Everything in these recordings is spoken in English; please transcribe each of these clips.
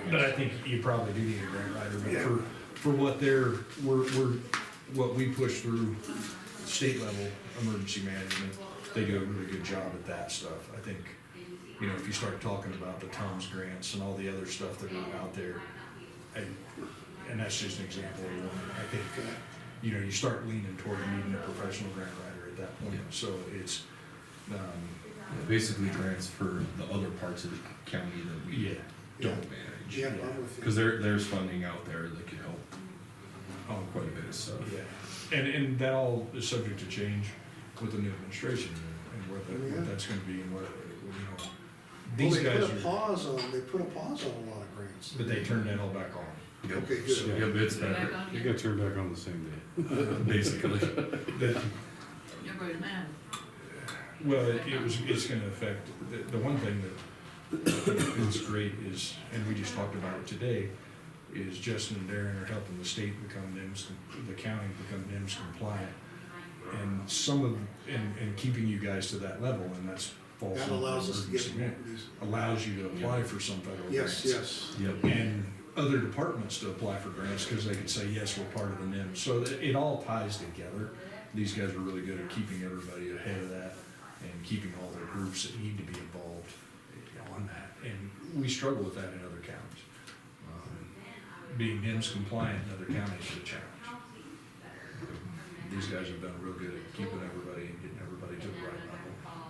But I think you probably do need a grant writer, but Yeah. for what what we push through state level emergency management, they do a really good job at that stuff. I think, you know, if you start talking about the TOMS grants and all the other stuff that are out there, and that's just an example of one, I think, you know, you start leaning toward needing a professional grant writer at that point, so it's, Basically transfer the other parts of the county that we yeah. don't manage. Yeah, I'm with you. Cause there's funding out there that could help on quite a bit of stuff. Yeah, and that all is subject to change with the new administration and what that's gonna be and what, you know. Well, These they guys put a are, pause on a lot of grants. but they turned that all back on. Yep. Okay, good. So, yep, it's better, You got turned back on the same day. basically. Everybody's mad. Well, it's gonna affect, the one thing that is great is, and we just talked about it today, is Justin and Darren are helping the state become NIMS, the county become NIMS compliant. And some of, and keeping you guys to that level, and that's falls That under allows us to get emergency man- these, allows you to apply for some federal grants. yes, Yep. And other departments to apply for grants, because they can say, yes, we're part of the NIMS. So it all ties together. These guys are really good at keeping everybody ahead of that and keeping all the groups that need to be involved on that. And we struggle with that in other counties. Being NIMS compliant in other counties is a challenge. These guys have done real good at keeping everybody and getting everybody to the right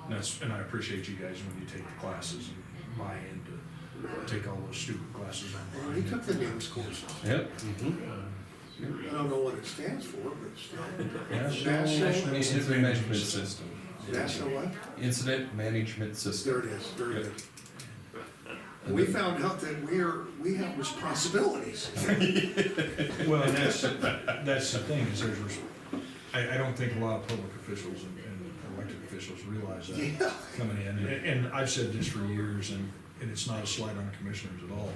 level. And I appreciate you guys when you take the classes and buy in to take all those stupid classes well, online. he took the NIMS courses. Yep. I don't know what it stands for, but still. National Incident management system. National what? Incident management There system. it is, very Yep. good. We found out that we have responsibilities. Well, and that's the thing, is I don't think a lot of public officials and elected officials realize that Yeah. coming in. And I've said this for years, and it's not a slight on commissioners at all.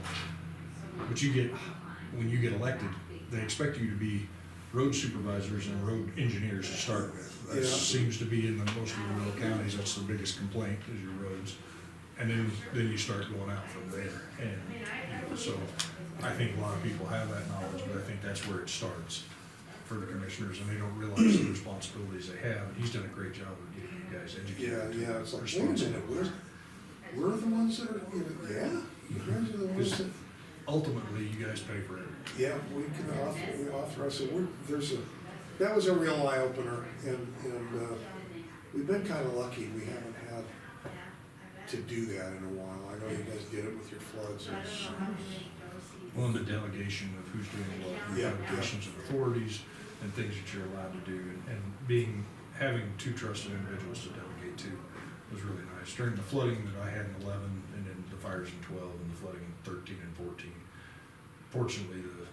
But when you get elected, they expect you to be road supervisors and road engineers to start with. That Yeah. seems to be in most of the rural counties, that's the biggest complaint, is your roads. And then you start going out from there. And, you know, so I think a lot of people have that knowledge, but I think that's where it starts for the commissioners, and they don't realize the responsibilities they have. And he's done a great job of getting you guys educated. Yeah, it's like, wait a minute, we're the ones that are, you guys are the ones that, Ultimately, you guys pay for it. yeah, we authorize it, that was a real eye opener, and we've been kinda lucky, we haven't had to do that in a while. I know you guys did it with your floods and Well, and the delegation of who's doing what, Yeah, delegations of authorities and things that you're allowed to do, and having two trusted individuals to delegate to was really nice. During the flooding that I had in 11, and then the fires in 12, and the flooding in 13 and 14, fortunately, the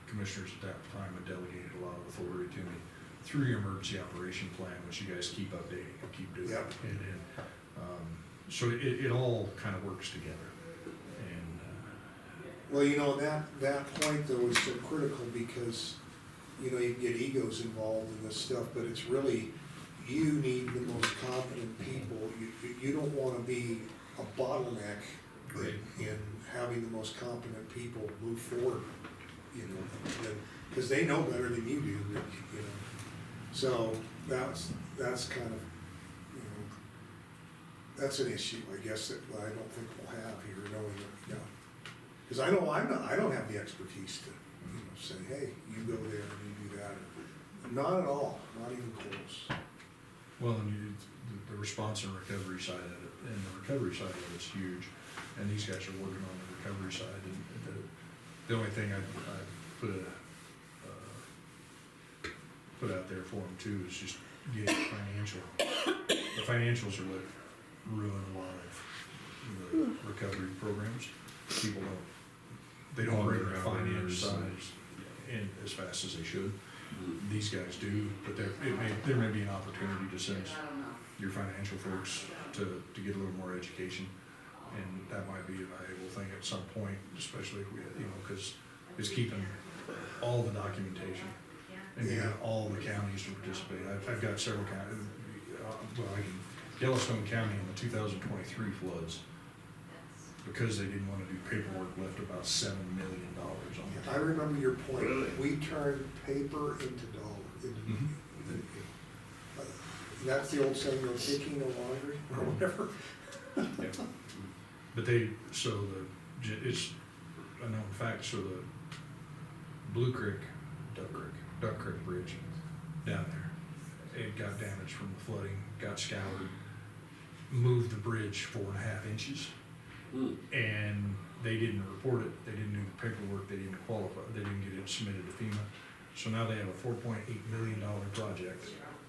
commissioners at that time had delegated a lot of authority to me through your emergency operation plan, which you guys keep updating and keep doing. Yep. So it all kind of works together. And, well, that point though is so critical because, you can get egos involved in this stuff, but it's really, you need the most competent people. You don't wanna be a bottleneck Right. in having the most competent people move forward, cause they know better than you do, So that's kind of, that's an issue, I guess, that I don't think we'll have here, knowing that, cause I know I don't have the expertise to, say, hey, you go there and you do that. Not at all, not even close. well, and the response and recovery side of it, and the recovery side of it's huge, and these guys are working on the recovery side, and the only thing I put out there for them too is just getting financial. The financials are what ruin a lot of the recovery programs. People don't bring their finance sides in as fast as they should. These guys do, but there may be an opportunity to send your financial folks to get a little more education, and that might be a valuable thing at some point, especially if we, because it's keeping all the documentation and getting all the counties to participate. I've got several counties, Yellowstone County in the 2023 floods, because they didn't wanna do paperwork, left about $7 million on I it. remember your point. Really? We turned paper into dollar, into, Mhm. uh, that's the old saying, you're taking no laundry, or whatever. Yeah. But it's a known fact, so the Blue Creek, Duck Creek Bridge down there, it got damaged from the flooding, got scoured, moved the bridge 4.5 inches, and they didn't report it, they didn't do the paperwork, they didn't qualify, they didn't get it submitted to FEMA. So now they have a $4.8 million project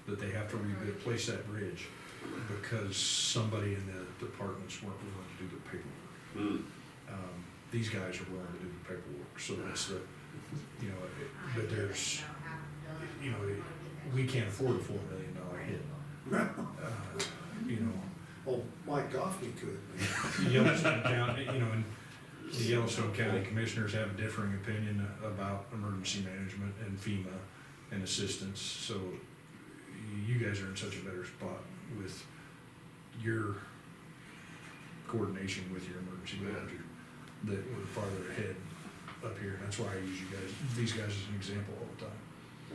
that they have to replace that bridge because somebody in the departments weren't willing to do the paperwork. These guys are willing to do the paperwork, so that's the, but there's, we can't afford a $4 million hit. Oh, Mike Goffney could. Yellowstone County, and the Yellowstone County Commissioners have a differing opinion about emergency management and FEMA and assistance, so you guys are in such a better spot with your coordination with your emergency manager that we're farther ahead up here, and that's why I use these guys as an example all the time.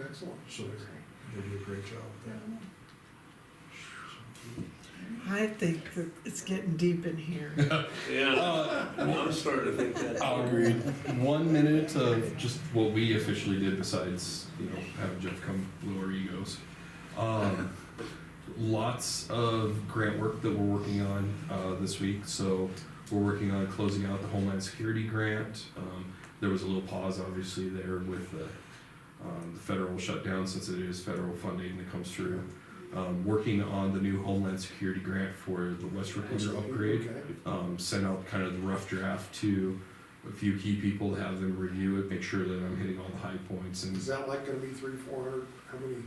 Excellent. So they do a great job with that. I think that it's getting deep in here. I'm starting to think that. Agreed. 1 minute of just what we officially did besides, having Jeff come lower egos. Lots of grant work that we're working on this week. So we're working on closing out the Homeland Security grant. There was a little pause, obviously, there with the federal shutdown, since it is federal funding that comes through. Working on the new Homeland Security grant for the West Repeater upgrade. Okay. Sent out kind of the rough draft to a few key people to have them review it, make sure that I'm hitting all the high points. And Is that like gonna be 300-400? How big?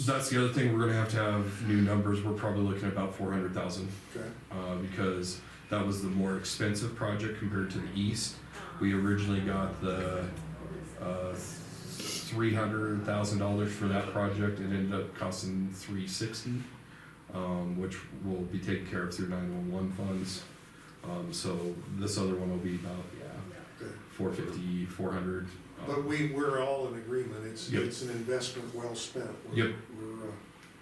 that's the other thing, we're gonna have new numbers. We're probably looking at about 400,000. Okay. Because that was the more expensive project compared to the east. We originally got the $300,000 for that project. It ended up costing $360,000, which will be taken care of through 911 funds. So this other one will be about Good. 450, 400. But we're all in agreement, it's Yep. an investment well spent. Yep. We're,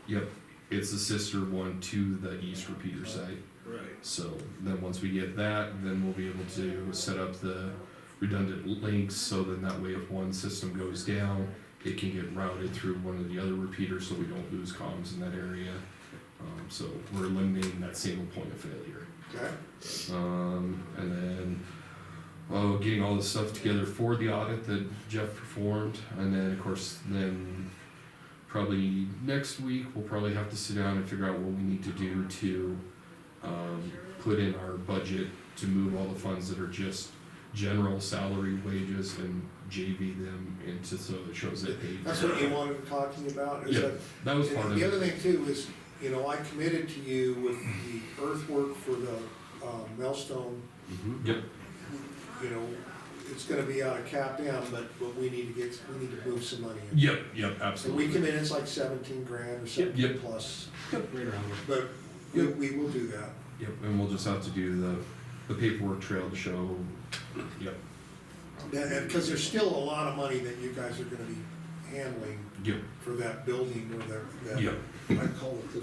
Yep, it's the sister one to the east repeater site. Right. So then once we get that, then we'll be able to set up the redundant links, so then that way if one system goes down, it can get routed through one of the other repeaters so we don't lose comms in that area. So we're eliminating that single point of failure. okay, And then getting all the stuff together for the audit that Jeff performed, and then of course probably next week we'll probably have to sit down and figure out what we need to do to put in our budget to move all the funds that are just general salary wages and JV them into, so it shows that paid. that's what you wanted to talk to me about, is Yeah, that, that was part and of the other it. thing too is, I committed to you with the earthwork for the Millstone, Yep, it's gonna be out of cap down, but we need to move some money in. yep, So we absolutely. come in, it's like 17 grand or 17 Yep. plus, Right around but we will do that. Yep, and we'll just have to do the paperwork trail to show, yep, And, because there's still a lot of money that you guys are gonna be handling yep, for that building or that, yep. I call it the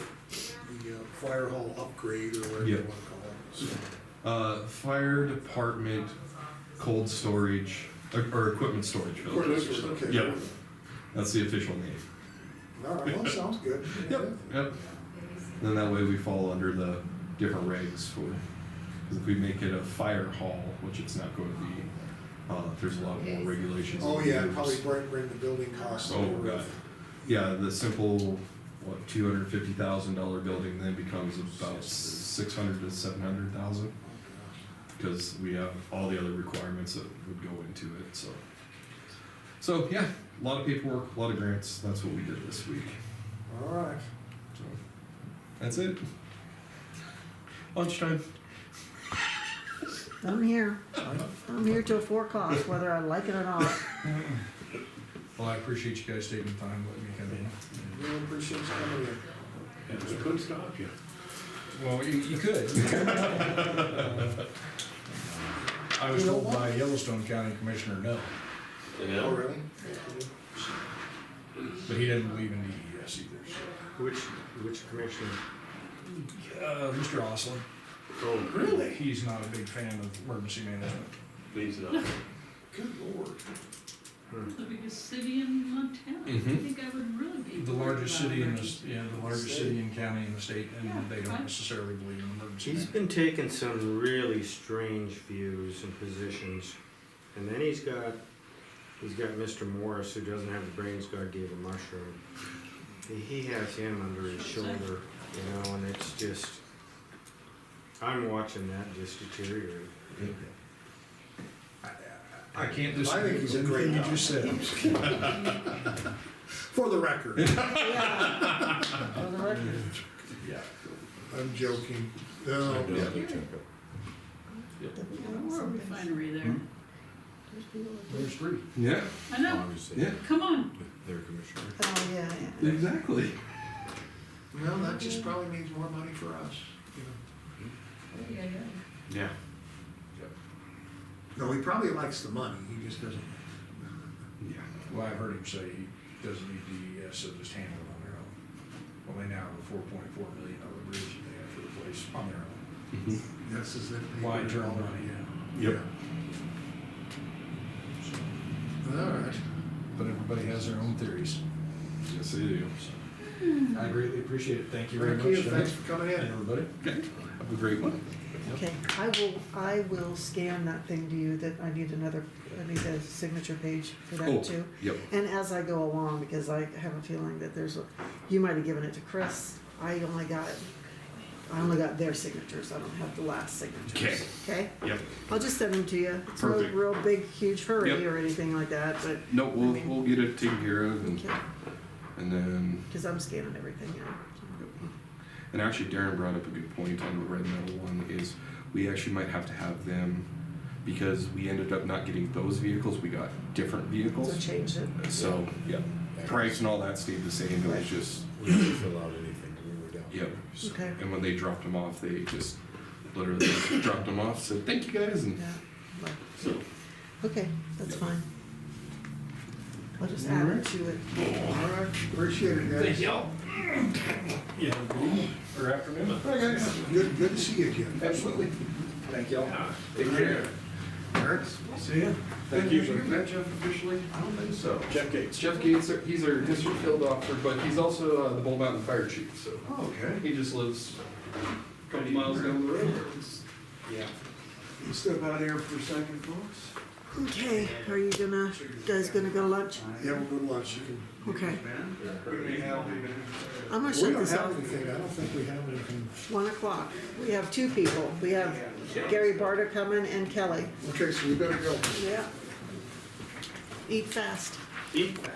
fire hall upgrade or whatever you Yep. wanna call it. Fire department cold storage, or equipment storage building. So, okay. Yep, that's the official name. All right, well, sounds good. Yep. Then that way we fall under the different regs for, because if we make it a fire hall, which it's not going to be, there's a lot more regulations. Oh, and yeah, rules. probably bring the building costs. Oh, over. God. Yeah, the simple, $250,000 building then becomes about 600 to 700,000, because we have all the other requirements that would go into it, so. So, yeah, a lot of paperwork, a lot of grants, that's what we did this week, All right. so. That's it. Lunchtime. I'm here. I'm here till 4 o'clock, whether I like it or not. Well, I appreciate you guys taking the time, letting me come in. Really appreciate you coming in. it. Couldn't stop you. Well, you could. I was You know told what? by Yellowstone County Commissioner no, Oh, Yeah. really? but he doesn't believe in DES either. so. Which commissioner? Mr. Oslin, Oh, Really? he's not a big fan of emergency management. please not. Good lord. The biggest city in Montana. I Mhm. think I would really be. The worried largest about city in emergency. the largest city and county in the state, Yeah, and they don't right. necessarily believe in emergency He's management. been taking some really strange views and positions. And then he's got Mr. Morris, who doesn't have the brains God gave a mushroom. He has him under his shoulder, you know, and it's just, I'm watching that just deteriorate. I can't I disagree think with he's a great anything you guy. just said. For the record, Yeah. For the record. Yeah. I'm joking. No, We're a refinery there. There's three. Yeah, I know, Hmm? yeah, come on. Oh, yeah, yeah. exactly. well, that just probably means more money for us, you know. Yeah, yeah. Yeah. No, he probably likes the money, he just doesn't. Yeah. Well, I've heard him say he doesn't need DES, so just handle it on their own. Well, they now have a $4.4 million bridge that they have to replace on their own. Mhm. That's as if. Why turn money Yep. All right. But everybody has their own theories. Yes, they do. I greatly appreciate it. Thank you very Thank much. you, thanks for coming in. Everybody. Okay, have a great one. Okay, I will scan that thing to you, that I need a signature page for Oh, that too. yep. And as I go along, because I have a feeling that you might have given it to Chris, I only got their signatures, I don't have the last signatures. Okay. Okay? Yep. I'll just send them to you. It's no Perfect. real big, huge hurry Yep. or anything like that, but, No, we'll get it taken care of okay, and then, because I'm scanning everything now. and actually Darren brought up a good point on the red metal one is we actually might have to have them, because we ended up not getting those vehicles, we got different So vehicles. change it. So, yeah, price and all that stayed the same, it was just, We didn't fill out anything when we were down Yep. there. so. Okay, and when they dropped them off, they just literally just dropped them off, said, thank you guys, and yeah, but, so. okay, that's fine. I'll just add it to it. All right, appreciate it, guys. y'all. Yeah, good evening, or afternoon. Hi, guys. Good to see you again. Absolutely. Thank y'all. Take care. Eric? See ya. Thank you. Met Jeff officially? I don't think so. Jeff Gates. Jeff Gates, he's our district field officer, but he's also the Bull Mountain Fire Chief, so Oh, okay. he just lives a couple miles down the road. Yeah. You step out here for a second, folks? Okay, are you guys gonna go to lunch? Yeah, we'll go to lunch. You can. Okay, I'm gonna We shut don't this have off. anything. I don't think we have anything. 1:00. We have two people. We have Gary Barta coming and Kelly. Okay, so we better go. Yeah. Eat fast. Eat fast.